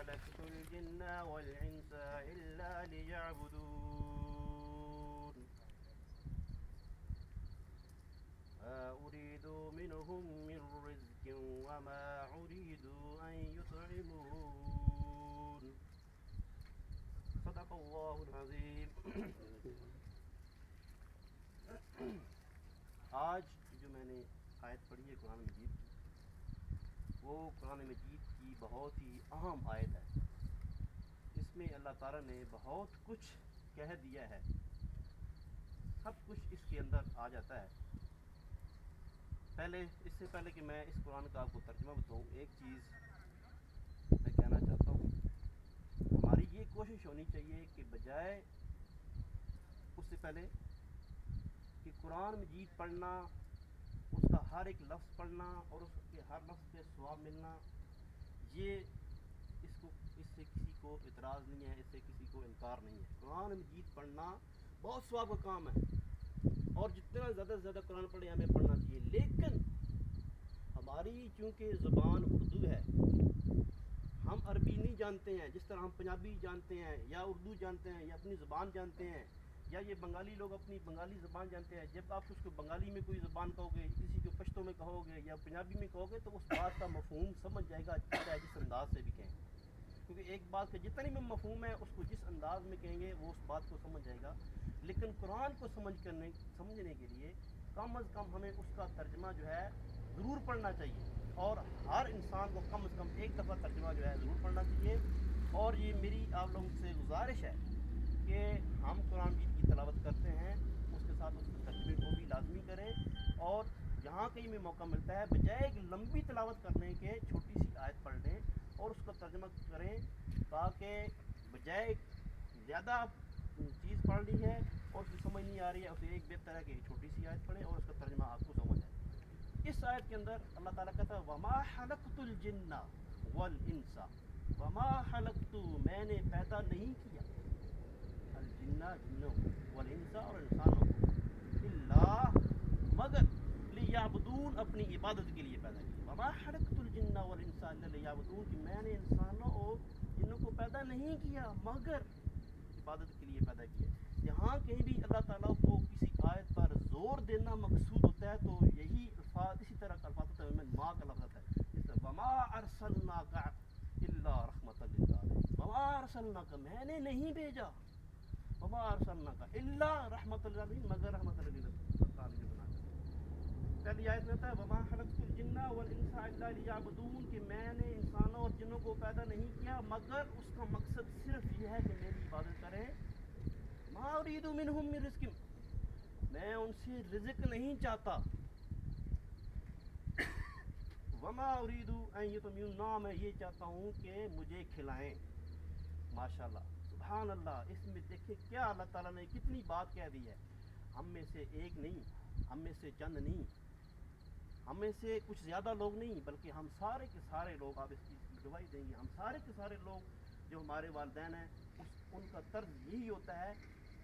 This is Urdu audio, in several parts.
خلقت الجن والإنس إلا ليعبدون ما أريد منهم من رزق وما أريد أن يطعمون صدق اللہ العظیم. آج جو میں نے آیت پڑھی ہے قرآن مجید کی، وہ قرآن مجید کی بہت ہی اہم آیت ہے. اس میں اللہ تعالیٰ نے بہت کچھ کہہ دیا ہے، سب کچھ اس کے اندر آ جاتا ہے. اس سے پہلے کہ میں اس قرآن کا آپ کو ترجمہ بتاؤں، ایک چیز میں کہنا چاہتا ہوں. ہماری یہ کوشش ہونی چاہیے کہ بجائے اس سے پہلے کہ قرآن مجید پڑھنا، اس کا ہر ایک لفظ پڑھنا اور اس کے ہر لفظ پہ ثواب ملنا، یہ اس سے کسی کو اعتراض نہیں ہے، اس سے کسی کو انکار نہیں ہے. قرآن مجید پڑھنا بہت ثواب کا کام ہے، اور جتنا زیادہ سے زیادہ قرآن پڑھے ہمیں پڑھنا چاہیے. لیکن ہماری چونکہ زبان اردو ہے، ہم عربی نہیں جانتے ہیں جس طرح ہم پنجابی جانتے ہیں یا اردو جانتے ہیں یا اپنی زبان جانتے ہیں، یا یہ بنگالی لوگ اپنی بنگالی زبان جانتے ہیں. جب آپ اس کو بنگالی میں کوئی زبان کہو گے، کسی کو پشتو میں کہو گے یا پنجابی میں کہو گے، تو اس بات کا مفہوم سمجھ جائے گا، چاہے جس انداز سے بھی کہیں. کیونکہ ایک بات کا جتنی بھی مفہوم ہے، اس کو جس انداز میں کہیں گے وہ اس بات کو سمجھ جائے گا. لیکن قرآن کو سمجھنے کے لیے کم از کم ہمیں اس کا ترجمہ جو ہے ضرور پڑھنا چاہیے، اور ہر انسان کو کم از کم ایک دفعہ ترجمہ جو ہے ضرور پڑھنا چاہیے. اور یہ میری آپ لوگوں سے گزارش ہے کہ ہم قرآن مجید کی تلاوت کرتے ہیں، اس کے ساتھ اس کے ترجمے کو بھی لازمی کریں، اور جہاں کہیں میں موقع ملتا ہے بجائے ایک لمبی تلاوت کرنے کے چھوٹی سی آیت پڑھ لیں اور اس کا ترجمہ کریں، تاکہ بجائے زیادہ چیز پڑھ لی ہے اور اس کی سمجھ نہیں آ رہی ہے، اسے ایک بہتر ہے کہ ایک چھوٹی سی آیت پڑھیں اور اس کا ترجمہ آپ کو سمجھ آئے. اس آیت کے اندر اللہ تعالیٰ کہتا ہے وما خلقت الجن والانس، وما خلقت، میں نے پیدا نہیں کیا، الجن جنوں والانس اور انسانوں کو، الا مگر لیعبدون اپنی عبادت کے لیے پیدا کیا. وما خلقت الجن والانس الا لیعبدون، کہ میں نے انسانوں اور جنوں کو پیدا نہیں کیا مگر عبادت کے لیے پیدا کیا. یہاں کہیں بھی اللہ تعالیٰ کو کسی آیت پر زور دینا مقصود ہوتا ہے تو یہی الفاظ، اسی طرح کا الفاظ ہوتا ہے، ماں کا لفظ ہوتا ہے، جس طرح وما ارسلناک الا رحمۃ للعالمین، وما ارسلناک، میں نے نہیں بھیجا، وما ارسلناک الا رحمۃ للعالمین، مگر رحمۃ للعالمین بنا کر. پہلی آیت میں ہوتا ہے وما خلقت الجن والانس الا لیعبدون، کہ میں نے انسانوں اور جنوں کو پیدا نہیں کیا مگر اس کا مقصد صرف یہ ہے کہ میری عبادت کریں. ما اريد منهم من رزق، میں ان سے رزق نہیں چاہتا. وما اريد ان يطعمون، نہ میں یہ چاہتا ہوں کہ مجھے کھلائیں. ماشاءاللہ، سبحان اللہ. اس میں دیکھیں کیا اللہ تعالیٰ نے کتنی بات کہہ دی ہے. ہم میں سے ایک نہیں، ہم میں سے چند نہیں، ہم میں سے کچھ زیادہ لوگ نہیں، بلکہ ہم سارے کے سارے لوگ، آپ اس چیز کی گواہی دیں گے، ہم سارے کے سارے لوگ جو ہمارے والدین ہیں، ان کا طرز یہی ہوتا ہے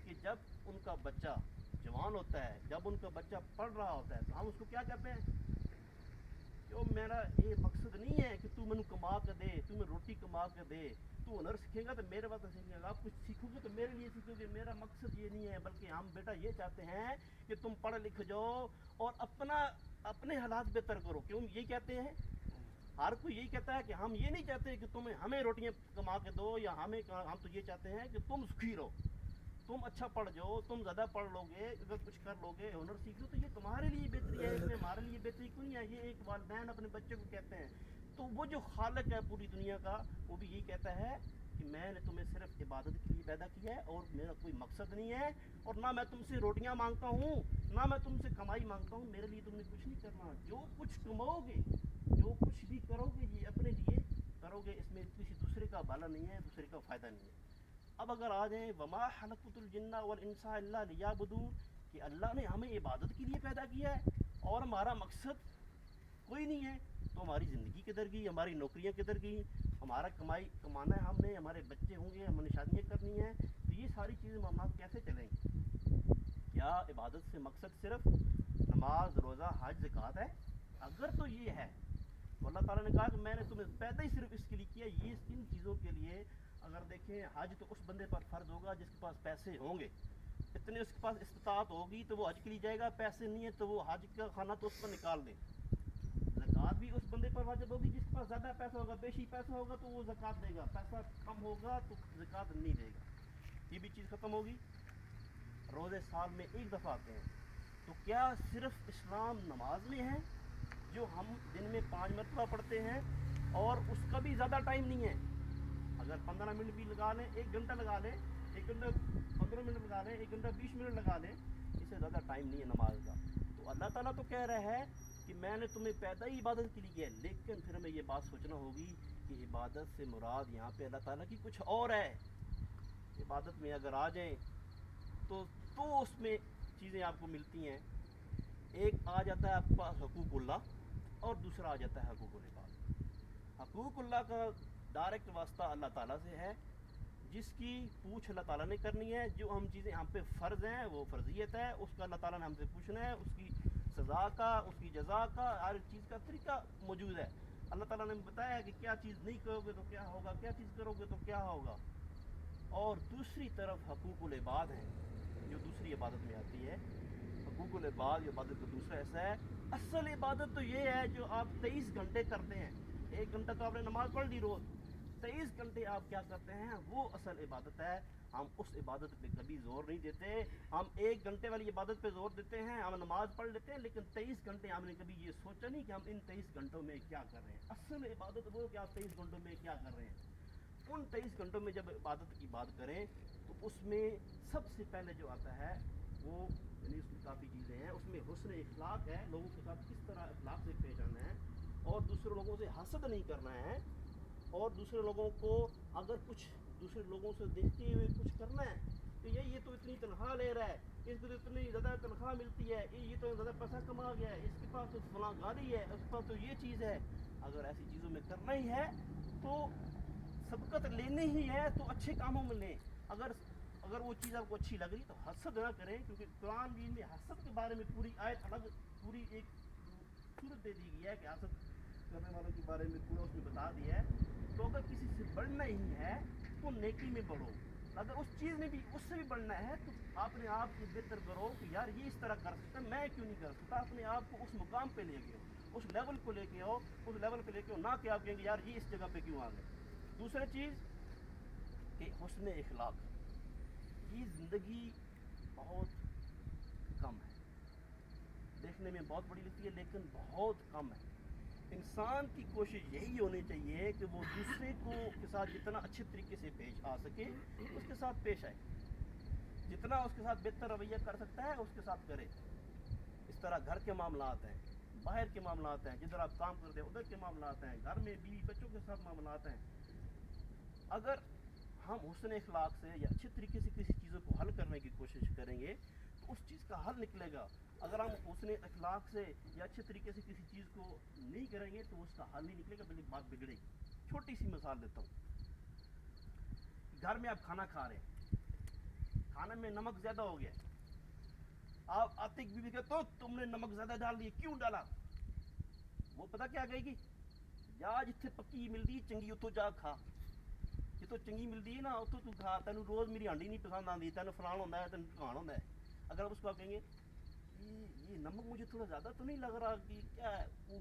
کہ جب ان کا بچہ جوان ہوتا ہے، جب ان کا بچہ پڑھ رہا ہوتا ہے، تو ہم اس کو کیا کہتے ہیں کہ میرا یہ مقصد نہیں ہے کہ تو مجھے کما کے دے، تو میں روٹی کما کے دے، تو ہنر سیکھے گا تو میرے بات سیکھے گا، آپ کچھ سیکھو گے تو میرے لیے سیکھو گے. میرا مقصد یہ نہیں ہے، بلکہ ہم بیٹا یہ چاہتے ہیں کہ تم پڑھ لکھ جاؤ اور اپنے حالات بہتر کرو. کیوں یہ کہتے ہیں؟ ہر کوئی یہی کہتا ہے کہ ہم یہ نہیں چاہتے کہ ہمیں روٹیاں کما کے دو، یا ہم تو یہ چاہتے ہیں کہ تم سکھی رہو، تم اچھا پڑھ جاؤ، تم زیادہ پڑھ لو گے، اگر کچھ کر لو گے، ہنر سیکھ لو تو یہ تمہارے لیے بہتری ہے، اس میں ہمارے لیے بہتری کیوں نہیں ہے. یہ ایک والدین اپنے بچے کو کہتے ہیں. تو وہ جو خالق ہے پوری دنیا کا، وہ بھی یہی کہتا ہے کہ میں نے تمہیں صرف عبادت کے لیے پیدا کیا ہے اور میرا کوئی مقصد نہیں ہے، اور نہ میں تم سے روٹیاں مانگتا ہوں، نہ میں تم سے کمائی مانگتا ہوں. میرے لیے تم نے کچھ نہیں کرنا. جو کچھ کماؤ گے، جو کچھ بھی کرو گے، یہ اپنے لیے کرو گے، اس میں کسی دوسرے کا بھلا نہیں ہے، دوسرے کا فائدہ نہیں ہے. اب اگر آ جائیں وما خلقت الجن والانس الا لیعبدون، کہ اللہ نے ہمیں عبادت کے لیے پیدا کیا ہے اور ہمارا مقصد کوئی نہیں ہے، تو ہماری زندگی کدھر گئی، ہماری نوکریاں کدھر گئی، ہمارا کمانا ہے ہم نے، ہمارے بچے ہوں گے، ہم نے شادیاں کرنی ہیں، تو یہ ساری چیزیں معاملات کیسے چلیں گے؟ کیا عبادت سے مقصد صرف نماز، روزہ، حج، زکوٰۃ ہے؟ اگر تو یہ ہے تو اللہ تعالیٰ نے کہا کہ میں نے تمہیں پیدا ہی صرف اس کے لیے کیا, یہ ان چیزوں کے لیے. اگر دیکھیں حج تو اس بندے پر فرض ہوگا جس کے پاس پیسے ہوں گے, اتنے اس کے پاس استطاعت ہوگی تو وہ حج کے لیے جائے گا, پیسے نہیں ہے تو وہ حج کا کھانا تو اس پر نکال دے. زکوٰۃ بھی اس بندے پر واجب ہوگی جس کے پاس زیادہ پیسہ ہوگا, بیشی پیسہ ہوگا تو وہ زکوٰۃ دے گا, پیسہ کم ہوگا تو زکوٰۃ نہیں دے گا. یہ بھی چیز ختم ہوگی. روزے سال میں ایک دفعہ آتے ہیں, تو کیا صرف اسلام نماز میں ہے جو ہم دن میں 5 مرتبہ پڑھتے ہیں اور اس کا بھی زیادہ ٹائم نہیں ہے؟ اگر 15 منٹ بھی لگا لیں, 1 گھنٹہ لگا لیں, 1 گھنٹہ 15 منٹ لگا لیں, 1 گھنٹہ 20 منٹ لگا لیں, اس سے زیادہ ٹائم نہیں ہے نماز کا. تو اللہ تعالیٰ تو کہہ رہا ہے کہ میں نے تمہیں پیدا ہی عبادت کے لیے کیا ہے, لیکن پھر ہمیں یہ بات سوچنا ہوگی کہ عبادت سے مراد یہاں پہ اللہ تعالیٰ کی کچھ اور ہے. عبادت میں اگر آ جائیں تو اس میں چیزیں آپ کو ملتی ہیں. ایک آ جاتا ہے آپ کے پاس حقوق اللہ, اور دوسرا آ جاتا ہے حقوق العباد. حقوق اللہ کا ڈائریکٹ واسطہ اللہ تعالیٰ سے ہے, جس کی پوچھ اللہ تعالیٰ نے کرنی ہے. جو ہم چیزیں ہم پہ فرض ہیں وہ فرضیت ہے, اس کا اللہ تعالیٰ نے ہم سے پوچھنا ہے. اس کی سزا کا, اس کی جزا کا, ہر چیز کا طریقہ موجود ہے. اللہ تعالیٰ نے بتایا ہے کہ کیا چیز نہیں کرو گے تو کیا ہوگا, کیا چیز کرو گے تو کیا ہوگا. اور دوسری طرف حقوق العباد ہیں جو دوسری عبادت میں آتی ہے. حقوق العباد عبادت کا دوسرا ایسا ہے. اصل عبادت تو یہ ہے جو آپ 23 گھنٹے کرتے ہیں. 1 گھنٹہ تو آپ نے نماز پڑھ لی روز, 23 گھنٹے آپ کیا کرتے ہیں, وہ اصل عبادت ہے. ہم اس عبادت پہ کبھی زور نہیں دیتے. ہم 1 گھنٹے والی عبادت پہ زور دیتے ہیں, ہم نماز پڑھ لیتے ہیں, لیکن 23 گھنٹے ہم نے کبھی یہ سوچا نہیں کہ ہم ان 23 گھنٹوں میں کیا کر رہے ہیں. اصل عبادت وہ کہ آپ 23 گھنٹوں میں کیا کر رہے ہیں. ان 23 گھنٹوں میں جب عبادت کی بات کریں تو اس میں سب سے پہلے جو آتا ہے وہ, یعنی اس میں کافی چیزیں ہیں. اس میں حسن اخلاق ہے, لوگوں کے ساتھ کس طرح اخلاق سے پیش آنا ہے, اور دوسرے لوگوں سے حسد نہیں کرنا ہے, اور دوسرے لوگوں کو اگر کچھ دوسرے لوگوں سے دیکھتے ہوئے کچھ کرنا ہے تو یہ تو اتنی تنخواہ لے رہا ہے, اس کو تو اتنی زیادہ تنخواہ ملتی ہے, یہ تو زیادہ پیسہ کما گیا ہے, اس کے پاس تو فلاں گاڑی ہے, اس کے پاس تو یہ چیز ہے. اگر ایسی چیزوں میں کرنا ہی ہے تو سبقت لینی ہی ہے تو اچھے کاموں میں لیں. اگر وہ چیز آپ کو اچھی لگ رہی تو حسد نہ کریں, کیونکہ قرآن دین میں حسد کے بارے میں پوری آیت الگ, پوری ایک صورت دے دی گئی ہے کہ حسد کرنے والوں کے بارے میں پورا اس میں بتا دیا ہے. تو اگر کسی سے بڑھنا ہی ہے تو نیکی میں بڑھو, اگر اس چیز میں بھی اس سے بھی بڑھنا ہے تو اپنے آپ کو بہتر کرو کہ یار یہ اس طرح کر سکتا ہے, میں کیوں نہیں کر سکتا. اپنے آپ کو اس مقام پہ لے کے آؤ, اس لیول کو لے کے آؤ, اس لیول پہ لے کے آؤ, نہ کہ آپ کہیں گے یار یہ اس جگہ پہ کیوں آ گئے. دوسری چیز کہ حسن اخلاق, یہ زندگی بہت کم ہے, دیکھنے میں بہت بڑی لگتی ہے لیکن بہت کم ہے. انسان کی کوشش یہی ہونی چاہیے کہ وہ دوسرے کو کے ساتھ جتنا اچھے طریقے سے پیش آ سکے اس کے ساتھ پیش آئے, جتنا اس کے ساتھ بہتر رویہ کر سکتا ہے اس کے ساتھ کرے. اس طرح گھر کے معاملات ہیں, باہر کے معاملات ہیں, جدھر آپ کام کرتے ہیں ادھر کے معاملات ہیں, گھر میں بیوی بچوں کے ساتھ معاملات ہیں. اگر ہم حسن اخلاق سے یا اچھے طریقے سے کسی چیزوں کو حل کرنے کی کوشش کریں گے تو اس چیز کا حل نکلے گا. اگر ہم حسن اخلاق سے یا اچھے طریقے سے کسی چیز کو نہیں کریں گے تو اس کا حل نہیں نکلے گا, بلکہ بات بگڑے گی. چھوٹی سی مثال دیتا ہوں. گھر میں آپ کھانا کھا رہے ہیں, کھانے میں نمک زیادہ ہو گیا, آپ آتے بیوی بھی کہتے ہو تم نے نمک زیادہ ڈال دیا, کیوں ڈالا. وہ پتہ کیا کہے گی, جا جتھے پکی ملتی چنگی اتوں جا کھا, جتوں چنگی ملتی ہے نا اتوں تو کھا, تینوں روز میری ہانڈی نہیں پسند آتی, تینوں فلان ہوتا ہے, تینوں ٹھکان ہوتا ہے. اگر آپ اس کو آپ کہیں گے یہ نمک مجھے تھوڑا زیادہ تو نہیں لگ رہا کہ کیا ہے,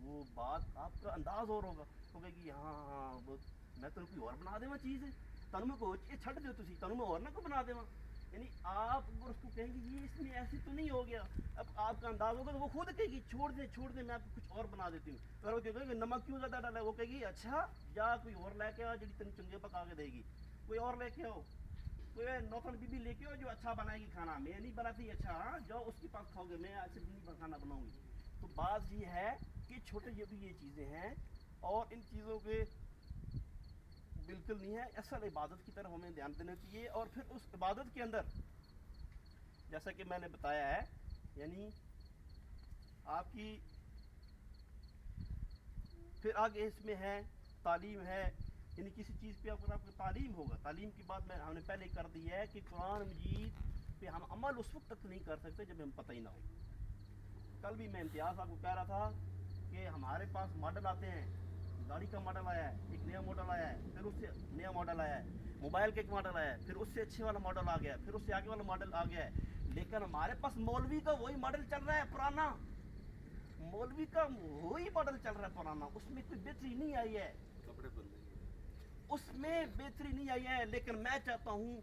وہ بات آپ کا انداز اور ہوگا, وہ کہے گی ہاں میں تینوں کوئی اور بنا دوں چیز, تینوں میں کوئی یہ چھڈ دو تھی, تینوں میں اور نہ کوئی بنا دوں. یعنی آپ اگر اس کو کہیں گے یہ اس میں ایسی تو نہیں ہو گیا, اب آپ کا انداز ہوگا تو وہ خود کہے گی چھوڑ دے میں آپ کو کچھ اور بنا دیتی ہوں. اگر وہ کہے گی نمک کیوں زیادہ ڈالا ہے, وہ کہے گی اچھا جا کوئی اور لے کے آ جی تین چنگے پکا کے دے گی, کوئی اور لے کے آؤ, کوئی نوکر بی لے کے آؤ جو اچھا بنائے گی کھانا, میں نہیں بناتی اچھا, ہاں جاؤ اس کے پاس کھاؤ گے, میں صرف نہیں کھانا بناؤں گی. تو بات یہ ہے کہ چھوٹے یہ چیزیں ہیں اور ان چیزوں کے بالکل نہیں ہے. اصل عبادت کی طرف ہمیں دھیان دینا چاہیے. اور پھر اس عبادت کے اندر جیسا کہ میں نے بتایا ہے, یعنی آپ کی پھر آگے اس میں ہے تعلیم ہے, یعنی کسی چیز پہ اگر آپ کو تعلیم ہوگا, تعلیم کی بات ہم نے پہلے کر دی ہے کہ قرآن مجید پہ ہم عمل اس وقت تک نہیں کر سکتے جب ہم پتہ ہی نہ ہو. کل بھی میں امتیاز آپ کو کہہ رہا تھا کہ ہمارے پاس ماڈل آتے ہیں، گاڑی کا ماڈل آیا ہے، ایک نیا ماڈل آیا ہے، پھر اس سے نیا ماڈل آیا ہے، موبائل کا ایک ماڈل آیا ہے، پھر اس سے اچھے والا ماڈل آ گیا ہے، پھر اس سے آگے والا ماڈل آ گیا ہے، لیکن ہمارے پاس مولوی کا وہی ماڈل چل رہا ہے پرانا، مولوی کا وہی ماڈل چل رہا ہے پرانا، اس میں کوئی بہتری نہیں آئی ہے، کپڑے بدلیں گے. اس میں بہتری نہیں آئی ہے. لیکن میں چاہتا ہوں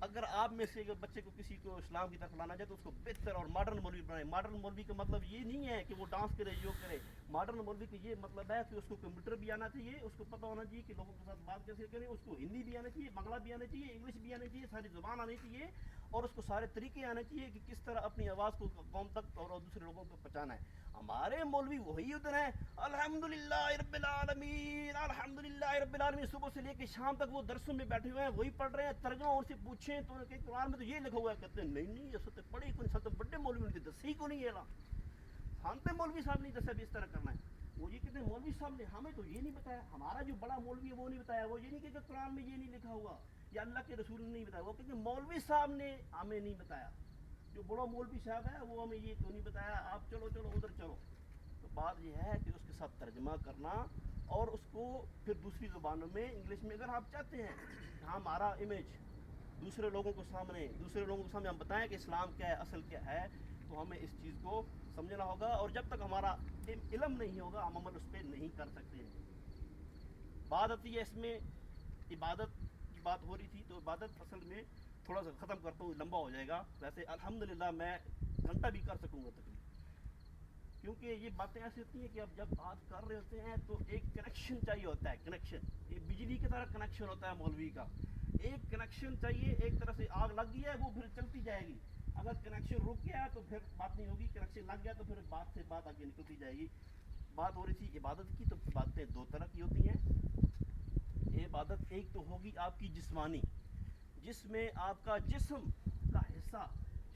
اگر آپ میں سے اگر بچے کو کسی کو اسلام کی طرف لانا چاہے تو اس کو بہتر اور ماڈرن مولوی بنائے. ماڈرن مولوی کا مطلب یہ نہیں ہے کہ وہ ڈانس کرے جو کرے. ماڈرن مولوی کا یہ مطلب ہے کہ اس کو کمپیوٹر بھی آنا چاہیے, اس کو پتہ ہونا چاہیے کہ لوگوں کے ساتھ بات کیسے کریں, اس کو ہندی بھی آنا چاہیے, بنگلہ بھی آنا چاہیے, انگلش بھی آنا چاہیے, ساری زبان آنی چاہیے, اور اس کو سارے طریقے آنے چاہیے کہ کس طرح اپنی آواز کو قوم تک اور دوسرے لوگوں کو پہنچانا ہے. ہمارے مولوی وہی ادھر ہیں, الحمدللہ رب العالمین الحمدللہ رب العالمین, صبح سے لے کے شام تک وہ درسوں میں بیٹھے ہوئے ہیں, وہی پڑھ رہے ہیں. ترجمہ ان سے پوچھیں تو کہ قرآن میں تو یہ لکھا ہوا ہے, کہتے ہیں نہیں یہ سب پڑھی کون, سب بڑے مولوی نے دسی کو نہیں ہے, ہم پہ مولوی صاحب نہیں دسا بھی اس طرح کرنا ہے. وہ یہ کہتے ہیں مولوی صاحب نے ہمیں تو یہ نہیں بتایا, ہمارا جو بڑا مولوی ہے وہ نہیں بتایا, وہ یہ نہیں کہ قرآن میں یہ نہیں لکھا ہوا یا اللہ کے رسول نے نہیں بتایا, وہ کہتے ہیں مولوی صاحب نے ہمیں نہیں بتایا, جو بڑا مولوی صاحب ہے وہ ہمیں یہ تو نہیں بتایا, آپ چلو چلو ادھر چلو. تو بات یہ ہے کہ اس کے ساتھ ترجمہ کرنا اور اس کو پھر دوسری زبانوں میں انگلش میں, اگر آپ چاہتے ہیں کہ ہمارا امیج دوسرے لوگوں کے سامنے ہم بتائیں کہ اسلام کیا ہے, اصل کیا ہے, تو ہمیں اس چیز کو سمجھنا ہوگا. اور جب تک ہمارا علم نہیں ہوگا ہم عمل اس پہ نہیں کر سکتے ہیں. بات آتی ہے اس میں عبادت کی بات ہو رہی تھی, تو عبادت اصل میں تھوڑا سا ختم کرتا ہوں, لمبا ہو جائے گا. ویسے الحمدللہ میں گھنٹہ بھی کر سکوں گا تقریباً, کیونکہ یہ باتیں ایسی ہوتی ہیں کہ اب جب بات کر رہے ہوتے ہیں تو ایک کنیکشن چاہیے ہوتا ہے, کنیکشن, یہ بجلی کی طرح کنیکشن ہوتا ہے مولوی کا, ایک کنیکشن چاہیے. ایک طرح سے آگ لگ گئی ہے وہ پھر چلتی جائے گی, اگر کنیکشن رک گیا تو پھر بات نہیں ہوگی, کنیکشن لگ گیا تو پھر بات سے بات آگے نکلتی جائے گی. بات ہو رہی تھی عبادت کی, تو باتیں دو طرح کی ہوتی ہیں. عبادت ایک تو ہوگی آپ کی جسمانی, جس میں آپ کا جسم کا حصہ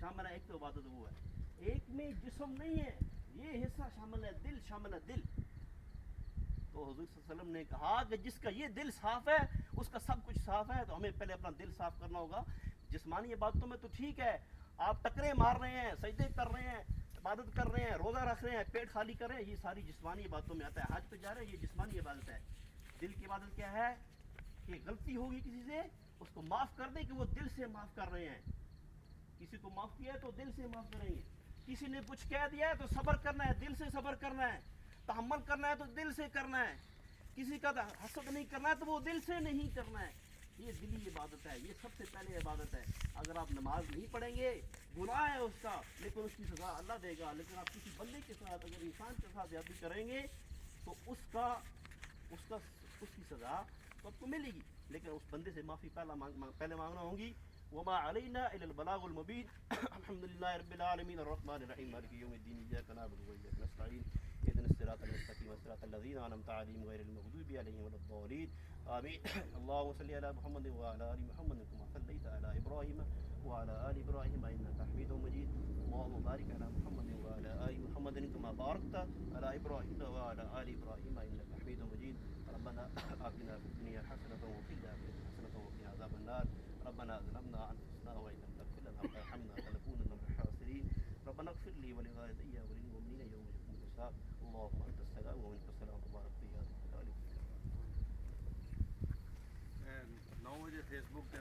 شامل ہے, ایک تو عبادت وہ ہے. ایک میں جسم نہیں ہے, یہ حصہ شامل ہے, دل شامل ہے, دل. تو حضور صلی اللہ علیہ وسلم نے کہا کہ جس کا یہ دل صاف ہے اس کا سب کچھ صاف ہے. تو ہمیں پہلے اپنا دل صاف کرنا ہوگا. جسمانی عبادتوں میں تو ٹھیک ہے, آپ ٹکرے مار رہے ہیں, سجدے کر رہے ہیں, عبادت کر رہے ہیں, روزہ رکھ رہے ہیں, پیٹ خالی کر رہے ہیں, یہ ساری جسمانی عبادتوں میں آتا ہے. حج پہ جا رہے ہیں, یہ جسمانی عبادت ہے. دل کی عبادت کیا ہے کہ غلطی ہوگی کسی سے اس کو معاف کر دیں, کہ وہ دل سے معاف کر رہے ہیں. کسی کو معاف کیا ہے تو دل سے معاف کریں گے, کسی نے کچھ کہہ دیا ہے تو صبر کرنا ہے, دل سے صبر کرنا ہے, تحمل کرنا ہے تو دل سے کرنا ہے, کسی کا حسد نہیں کرنا ہے تو وہ دل سے نہیں کرنا ہے. یہ دلی عبادت ہے, یہ سب سے پہلے عبادت ہے. اگر آپ نماز نہیں پڑھیں گے گناہ ہے اس کا, لیکن اس کی سزا اللہ دے گا. لیکن آپ کسی بندے کے ساتھ اگر انسان کے ساتھ زیادتی کریں گے تو اس کی سزا تو آپ کو ملے گی, لیکن اس بندے سے معافی پہلے مانگنا ہوگی. وما علینا الا البلاغ المبین. الحمدللہ رب العالمین الرحمن الرحیم مالک یوم الدین ایاک نعبد و ایاک نستعین اهدنا الصراط المستقیم صراط الذین انعمت علیہم غیر المغضوب علیہم ولا الضالین آمین. اللهم صل على محمد وعلى ال محمد كما صليت على ابراہیم وعلى ال ابراہیم انك حمید مجید. اللهم بارك على محمد وعلى ال محمد كما باركت على ابراہیم وعلى ال ابراہیم انك حمید مجید. ربنا آتنا في الدنيا حسنة وفي الآخرة حسنة وقنا عذاب النار. ربنا ظلمنا انفسنا وان لم تغفر لنا وترحمنا لنكونن من الخاسرين. ربنا اغفر لي ولوالدي وللمؤمنين يوم يقوم الحساب. اللهم انت السلام ومنك السلام تبارك يا ذا الجلال والاكرام. 9 بجے فیس بک تے